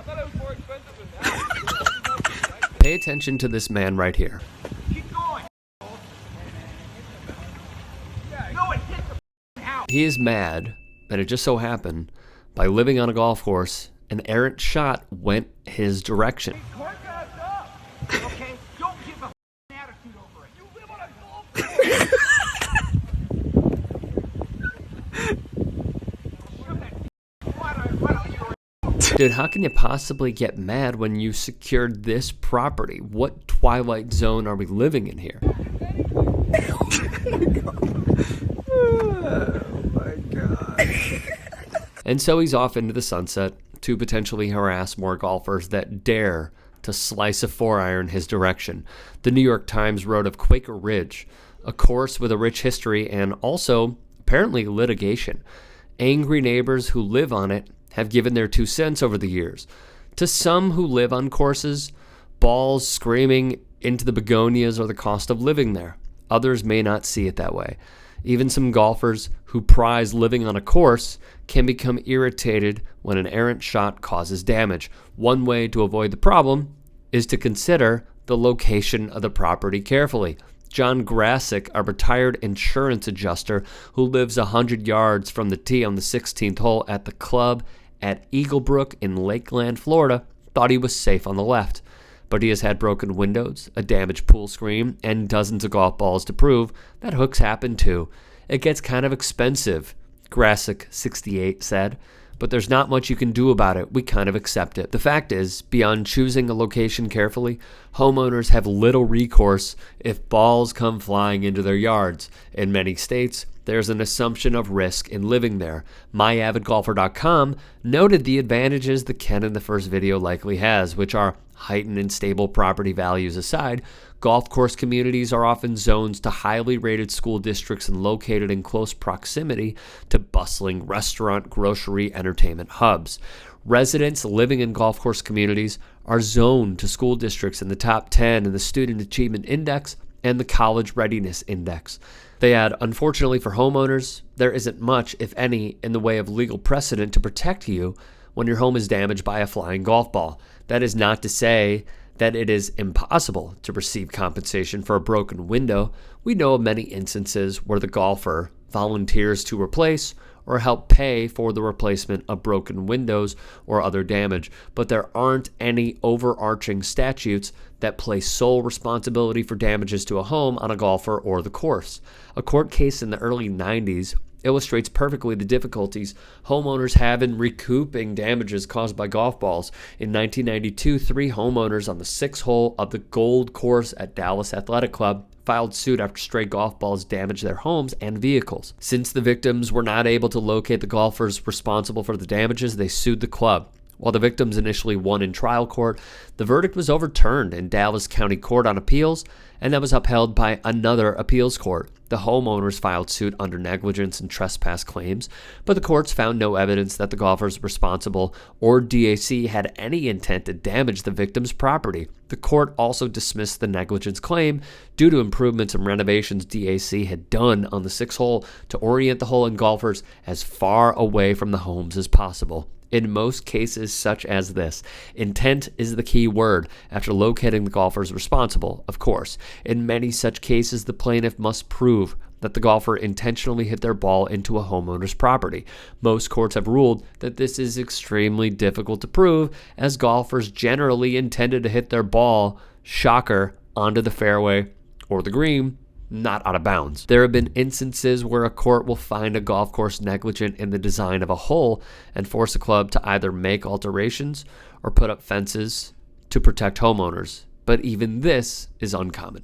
thought it was more expensive than that. Pay attention to this man right here. Keep going. No, it hit the house. He is mad that it just so happened, by living on a golf course, an errant shot went his direction. Corn got up. Okay, don't give a attitude over it. You live on a golf course. Dude, how can you possibly get mad when you secured this property? What twilight zone are we living in here? Oh my God. And so he's off into the sunset to potentially harass more golfers that dare to slice a 4-iron his direction. The New York Times wrote of Quaker Ridge, a course with a rich history and also apparently litigation. Angry neighbors who live on it have given their 2 cents over the years. To some who live on courses, balls screaming into the begonias are the cost of living there. Others may not see it that way. Even some golfers who prize living on a course can become irritated when an errant shot causes damage. One way to avoid the problem is to consider the location of the property carefully. John Grassick, a retired insurance adjuster who lives 100 yards from the tee on the 16th hole at the club at Eaglebrook in Lakeland, Florida, thought he was safe on the left. But he has had broken windows, a damaged pool screen, and dozens of golf balls to prove that hooks happen too. It gets kind of expensive, Grassick, 68, said, but there's not much you can do about it. We kind of accept it. The fact is, beyond choosing a location carefully, homeowners have little recourse if balls come flying into their yards. In many states, there's an assumption of risk in living there. MyAvidGolfer.com noted the advantages that Ken in the first video likely has, which are heightened and stable property values aside. Golf course communities are often zones to highly rated school districts and located in close proximity to bustling restaurant, grocery, entertainment hubs. Residents living in golf course communities are zoned to school districts in the top 10 in the Student Achievement Index and the College Readiness Index. They add, unfortunately for homeowners, there isn't much, if any, in the way of legal precedent to protect you when your home is damaged by a flying golf ball. That is not to say that it is impossible to receive compensation for a broken window. We know of many instances where the golfer volunteers to replace or help pay for the replacement of broken windows or other damage, but there aren't any overarching statutes that place sole responsibility for damages to a home on a golfer or the course. A court case in the early 90s illustrates perfectly the difficulties homeowners have in recouping damages caused by golf balls. In 1992, 3 homeowners on the 6th hole of the Gold Course at Dallas Athletic Club filed suit after stray golf balls damaged their homes and vehicles. Since the victims were not able to locate the golfers responsible for the damages, they sued the club. While the victims initially won in trial court, the verdict was overturned in Dallas County Court on Appeals, and that was upheld by another appeals court. The homeowners filed suit under negligence and trespass claims, but the courts found no evidence that the golfers responsible or DAC had any intent to damage the victim's property. The court also dismissed the negligence claim due to improvements and renovations DAC had done on the 6th hole to orient the hole and golfers as far away from the homes as possible. In most cases such as this, intent is the key word after locating the golfers responsible, of course. In many such cases, the plaintiff must prove that the golfer intentionally hit their ball into a homeowner's property. Most courts have ruled that this is extremely difficult to prove, as golfers generally intended to hit their ball, shocker, onto the fairway or the green, not out of bounds. There have been instances where a court will find a golf course negligent in the design of a hole and force a club to either make alterations or put up fences to protect homeowners. But even this is uncommon.